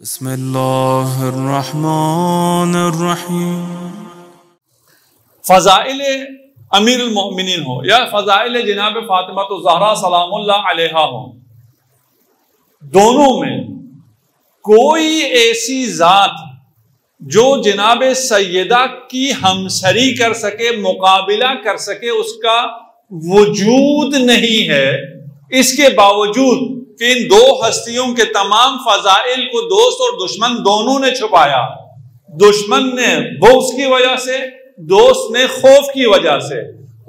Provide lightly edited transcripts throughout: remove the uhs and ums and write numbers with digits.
بسم اللہ الرحمن الرحیم۔ فضائل امیر المؤمنین ہو یا فضائل جناب فاطمہ الزہرا سلام اللہ علیہا ہو، دونوں میں کوئی ایسی ذات جو جناب سیدہ کی ہمسری کر سکے، مقابلہ کر سکے، اس کا وجود نہیں ہے۔ اس کے باوجود کہ ان دو ہستیوں کے تمام فضائل کو دوست اور دشمن دونوں نے چھپایا، دشمن نے بغض کی وجہ سے، دوست نے خوف کی وجہ سے،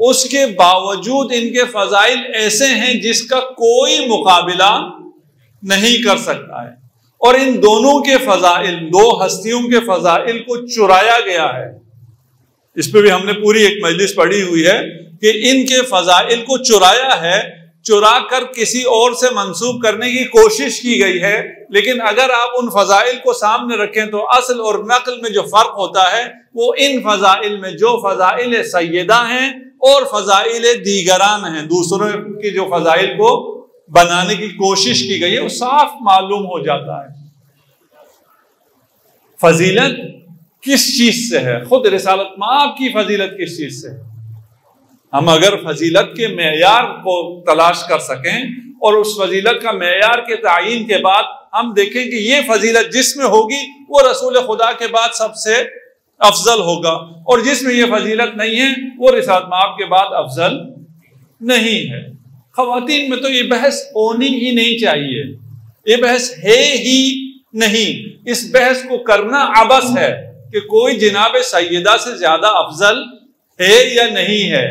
اس کے باوجود ان کے فضائل ایسے ہیں جس کا کوئی مقابلہ نہیں کر سکتا ہے، اور ان دونوں کے فضائل، دو ہستیوں کے فضائل کو چرایا گیا ہے۔ اس پہ بھی ہم نے پوری ایک مجلس پڑھی ہوئی ہے کہ ان کے فضائل کو چرایا ہے، چرا کر کسی اور سے منسوب کرنے کی کوشش کی گئی ہے۔ لیکن اگر آپ ان فضائل کو سامنے رکھیں تو اصل اور نقل میں جو فرق ہوتا ہے وہ ان فضائل میں جو فضائل سیدہ ہیں اور فضائل دیگران ہیں، دوسروں کی جو فضائل کو بنانے کی کوشش کی گئی ہے، وہ صاف معلوم ہو جاتا ہے۔ فضیلت کس چیز سے ہے؟ خود رسالت مآب کی فضیلت کس چیز سے ہے؟ ہم اگر فضیلت کے معیار کو تلاش کر سکیں اور اس فضیلت کا معیار کے تعین کے بعد ہم دیکھیں کہ یہ فضیلت جس میں ہوگی وہ رسول خدا کے بعد سب سے افضل ہوگا، اور جس میں یہ فضیلت نہیں ہے وہ رسالت مآب کے بعد افضل نہیں ہے۔ خواتین میں تو یہ بحث ہونی ہی نہیں چاہیے، یہ بحث ہے ہی نہیں۔ اس بحث کو کرنا عبث ہے کہ کوئی جناب سیدہ سے زیادہ افضل ہے یا نہیں ہے۔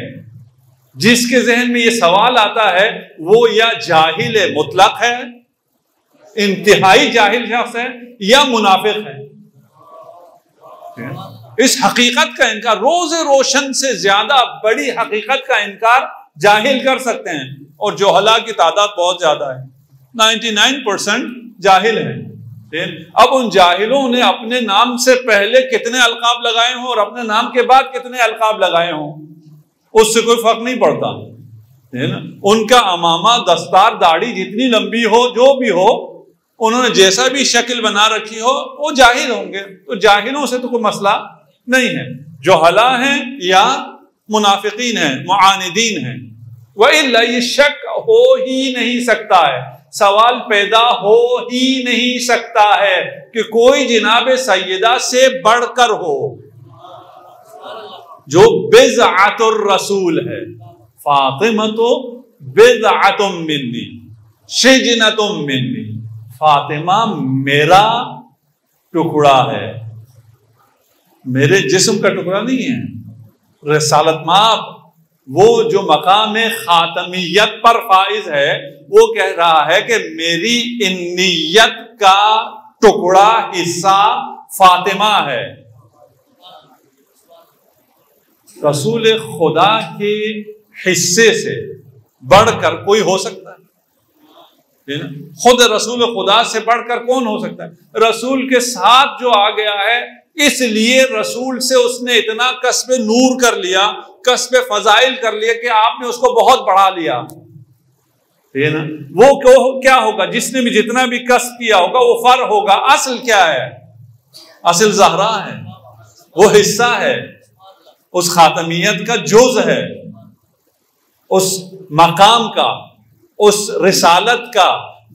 جس کے ذہن میں یہ سوال آتا ہے وہ یا جاہل مطلق ہے، انتہائی جاہل شخص ہے، یا منافق ہے۔ اس حقیقت کا انکار، روز روشن سے زیادہ بڑی حقیقت کا انکار جاہل کر سکتے ہیں، اور جوہلا کی تعداد بہت زیادہ ہے، 99% جاہل ہیں۔ اب ان جاہلوں نے اپنے نام سے پہلے کتنے القاب لگائے ہوں اور اپنے نام کے بعد کتنے القاب لگائے ہوں، اس سے کوئی فرق نہیں پڑتا۔ ان کا امامہ، دستار، داڑھی جتنی لمبی ہو، جو بھی ہو، انہوں نے جیسا بھی شکل بنا رکھی ہو، وہ جاہل ہوں گے۔ تو جاہلوں سے تو کوئی مسئلہ نہیں ہے، جوہلا ہیں یا منافقین ہیں، معاندین ہیں۔ وَإِلَّا یہ شک ہو ہی نہیں سکتا ہے، سوال پیدا ہو ہی نہیں سکتا ہے کہ کوئی جناب سیدہ سے بڑھ کر ہو، جو بضعۃ الرسول ہے۔ فاطمۃ بضعۃ منی شجنۃ منی، فاطمہ میرا ٹکڑا ہے، میرے جسم کا ٹکڑا نہیں ہے۔ رسالت مآب وہ جو مقام خاتمیت پر فائز ہے، وہ کہہ رہا ہے کہ میری انیت کا ٹکڑا حصہ فاطمہ ہے۔ رسول خدا کے حصے سے بڑھ کر کوئی ہو سکتا ہے؟ خود رسول خدا سے بڑھ کر کون ہو سکتا ہے؟ رسول کے ساتھ جو آ گیا ہے، اس لیے رسول سے اس نے اتنا کسب نور کر لیا، کسب فضائل کر لیا کہ آپ نے اس کو بہت بڑھا لیا۔ وہ کیا ہوگا؟ جس نے بھی جتنا بھی کسب کیا ہوگا وہ فر ہوگا۔ اصل کیا ہے؟ اصل زہرا ہے، وہ حصہ ہے، اس خاتمیت کا جز ہے، اس مقام کا، اس رسالت کا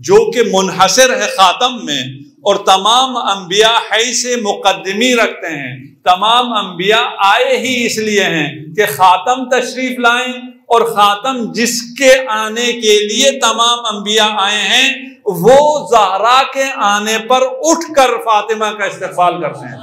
جو کہ منحصر ہے خاتم میں، اور تمام انبیاء حیث مقدمی رکھتے ہیں۔ تمام انبیاء آئے ہی اس لیے ہیں کہ خاتم تشریف لائیں، اور خاتم جس کے آنے کے لیے تمام انبیاء آئے ہیں وہ زہرا کے آنے پر اٹھ کر فاطمہ کا استقبال کرتے ہیں۔